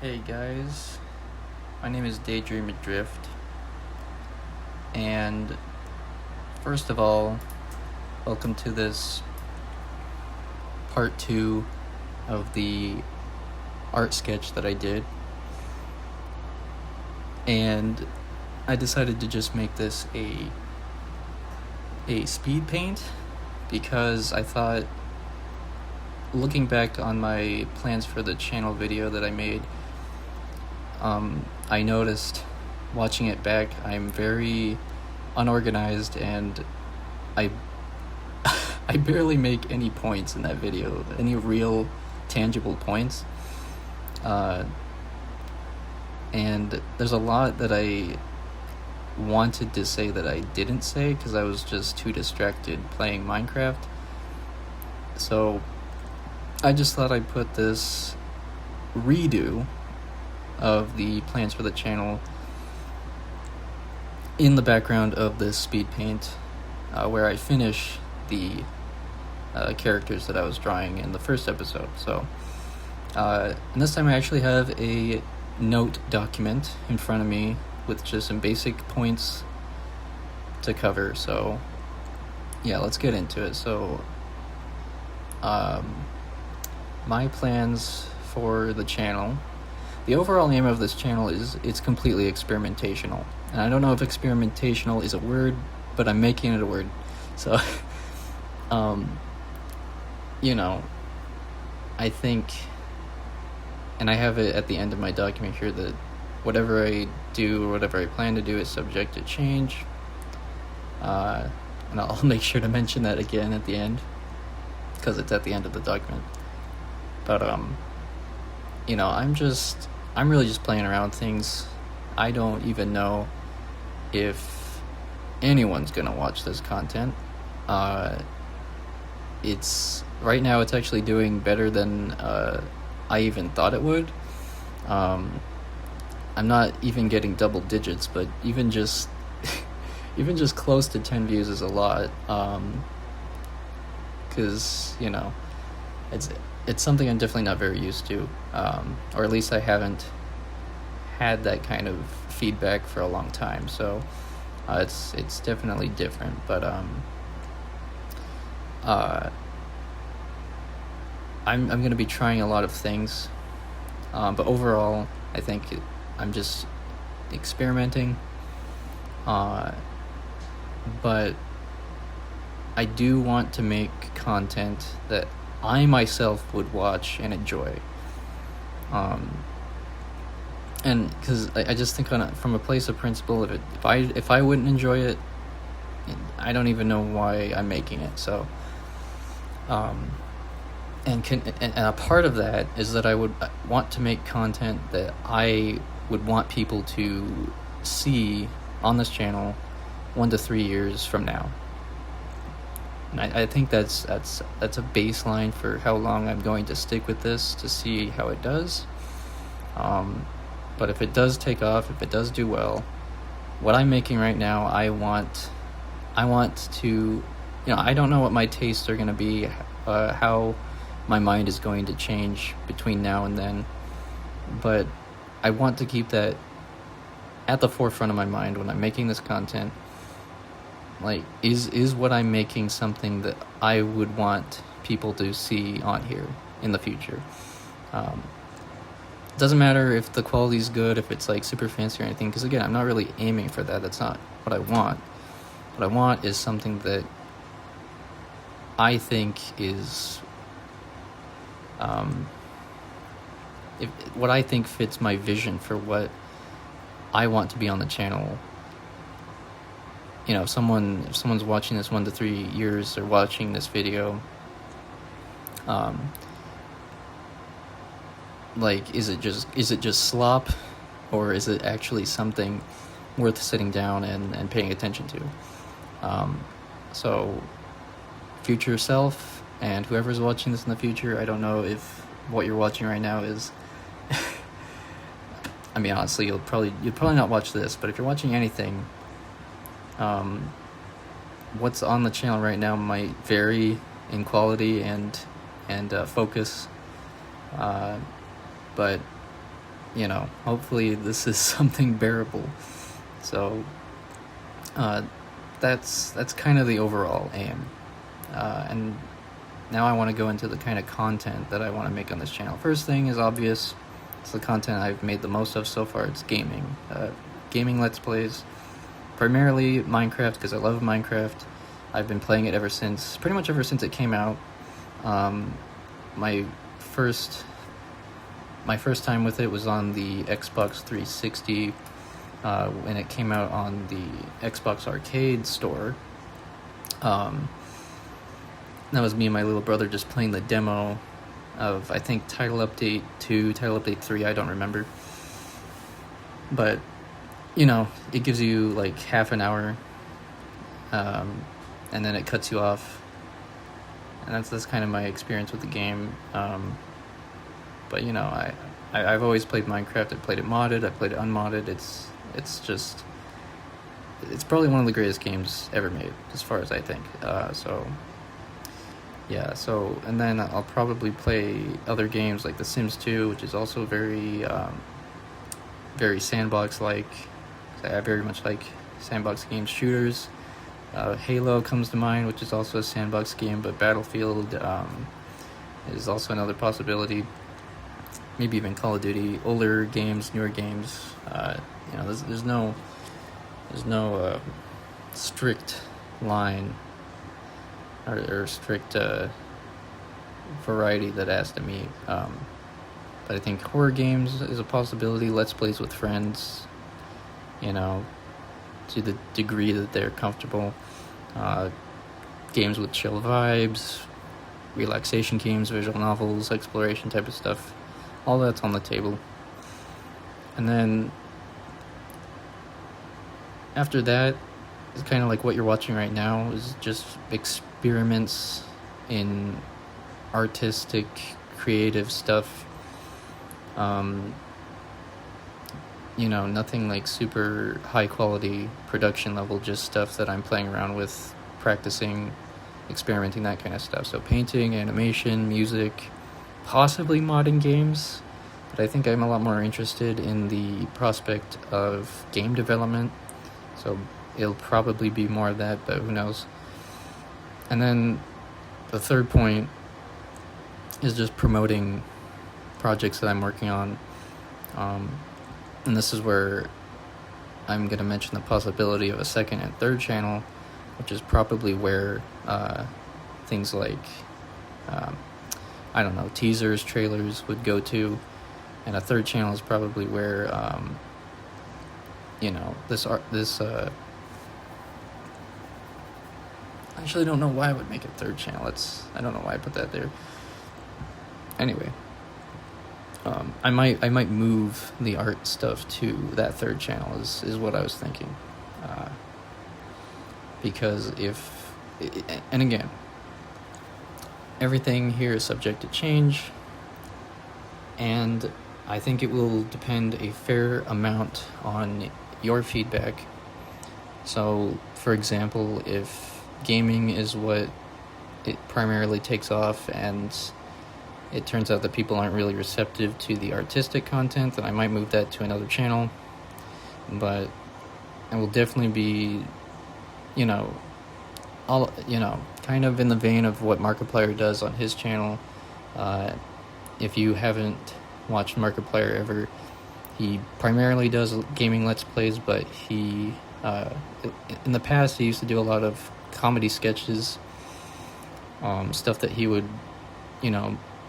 Hey guys, my name is Daydream Adrift, and first of all, welcome to this part 2 of the art sketch that I did. And I decided to just make this a speed paint because I thought, looking back on my plans for the channel video that I made, I noticed watching it back I'm very unorganized and I I barely make any points in that video, any real tangible points. And there's a lot that I wanted to say that I didn't say because I was just too distracted playing Minecraft. So I just thought I'd put this redo of the plans for the channel in the background of this speed paint, where I finish the characters that I was drawing in the first episode. So and this time I actually have a note document in front of me with just some basic points to cover. So yeah, let's get into it. So my plans for the channel, the overall name of this channel is it's completely experimentational. And I don't know if experimentational is a word, but I'm making it a word. So I think, and I have it at the end of my document here, that whatever I do or whatever I plan to do is subject to change. And I'll make sure to mention that again at the end, because it's at the end of the document. But I'm really just playing around with things. I don't even know if anyone's gonna watch this content. It's right now it's actually doing better than I even thought it would. I'm not even getting double digits, but even just even just close to 10 views is a lot. Because it's something I'm definitely not very used to, or at least I haven't had that kind of feedback for a long time. So it's definitely different. But I'm going to be trying a lot of things, but overall I think I'm just experimenting. But I do want to make content that I myself would watch and enjoy. And because I just think from a place of principle, if I wouldn't enjoy it, I don't even know why I'm making it. So, and a part of that is that I would want to make content that I would want people to see on this channel 1 to 3 years from now. And I think that's a baseline for how long I'm going to stick with this, to see how it does. But if it does take off, if it does do well, what I'm making right now, I want to, I don't know what my tastes are going to be, how my mind is going to change between now and then, but I want to keep that at the forefront of my mind when I'm making this content. Like, is what I'm making something that I would want people to see on here in the future? It doesn't matter if the quality's good, if it's like super fancy or anything, because again, I'm not really aiming for that. That's not what I want. What I want is something that I think is what I think fits my vision for what I want to be on the channel. If someone's watching this 1 to 3 years, or watching this video, like, is it just slop, or is it actually something worth sitting down and paying attention to? So future self and whoever's watching this in the future, I don't know if what you're watching right now is I mean, honestly, you'll probably not watch this, but if you're watching anything, what's on the channel right now might vary in quality and focus, but hopefully this is something bearable. So that's kind of the overall aim. And now I want to go into the kind of content that I want to make on this channel. First thing is obvious. It's the content I've made the most of so far. It's gaming. Gaming Let's Plays. Primarily Minecraft, because I love Minecraft. I've been playing it pretty much ever since it came out. My first time with it was on the Xbox 360 when it came out on the Xbox Arcade store. That was me and my little brother just playing the demo of, I think, Title Update 2, Title Update 3, I don't remember. But, it gives you like half an hour, and then it cuts you off. And that's kind of my experience with the game. But I've always played Minecraft. I've played it modded, I've played it unmodded. It's probably one of the greatest games ever made, as far as I think. And then I'll probably play other games like The Sims 2, which is also very sandbox-like. I very much like sandbox games, shooters. Halo comes to mind, which is also a sandbox game, but Battlefield is also another possibility. Maybe even Call of Duty, older games, newer games. There's no strict line or strict variety that has to meet. But I think horror games is a possibility. Let's Plays with friends, to the degree that they're comfortable. Games with chill vibes, relaxation games, visual novels, exploration type of stuff. All that's on the table. And then after that, it's kind of like what you're watching right now is just experiments in artistic, creative stuff. Nothing like super high quality production level, just stuff that I'm playing around with, practicing, experimenting, that kind of stuff. So painting, animation, music, possibly modding games, but I think I'm a lot more interested in the prospect of game development. So it'll probably be more of that, but who knows. And then the third point is just promoting projects that I'm working on. And this is where I'm going to mention the possibility of a second and third channel, which is probably where things like, teasers, trailers would go to. And a third channel is probably where, I actually don't know why I would make a third channel. I don't know why I put that there. Anyway. I might move the art stuff to that third channel is what I was thinking, because and again, everything here is subject to change, and I think it will depend a fair amount on your feedback. So, for example, if gaming is what it primarily takes off and it turns out that people aren't really receptive to the artistic content, then I might move that to another channel. But it will definitely be, kind of in the vein of what Markiplier does on his channel. If you haven't watched Markiplier ever, he primarily does gaming Let's Plays, but he, in the past, he used to do a lot of comedy sketches, stuff that he would,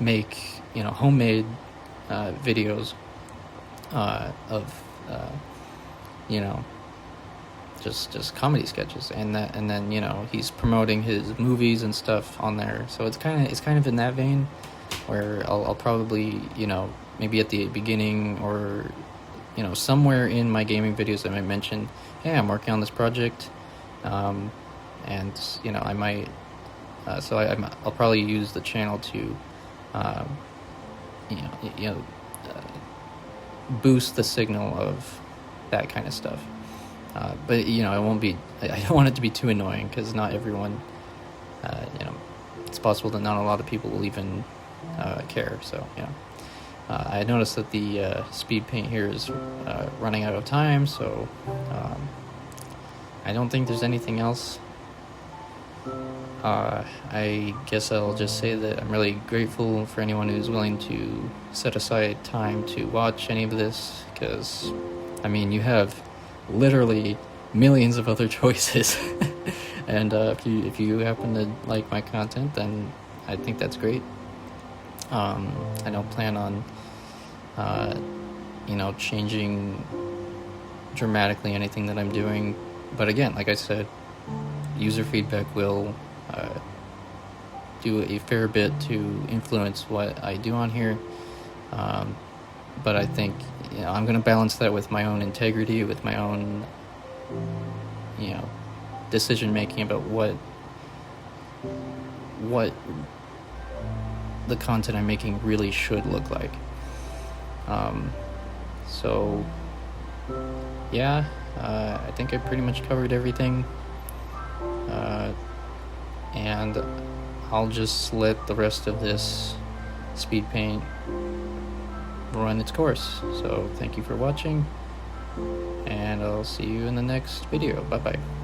make homemade videos of just comedy sketches, and then he's promoting his movies and stuff on there. So it's kind of in that vein where I'll probably maybe at the beginning or somewhere in my gaming videos I might mention, hey, I'm working on this project, and I might I'll probably use the channel to boost the signal of that kind of stuff. But it won't be. I don't want it to be too annoying, because not everyone. It's possible that not a lot of people will even care. So I noticed that the speed paint here is running out of time, so I don't think there's anything else. I guess I'll just say that I'm really grateful for anyone who's willing to set aside time to watch any of this, because, I mean, you have literally millions of other choices. And if you happen to like my content, then I think that's great. I don't plan on changing dramatically anything that I'm doing, but again, like I said, user feedback will do a fair bit to influence what I do on here, but I think I'm going to balance that with my own integrity, with my own decision making about what the content I'm making really should look like. So yeah, I think I pretty much covered everything, and I'll just let the rest of this speed paint run its course. So thank you for watching, and I'll see you in the next video. Bye bye.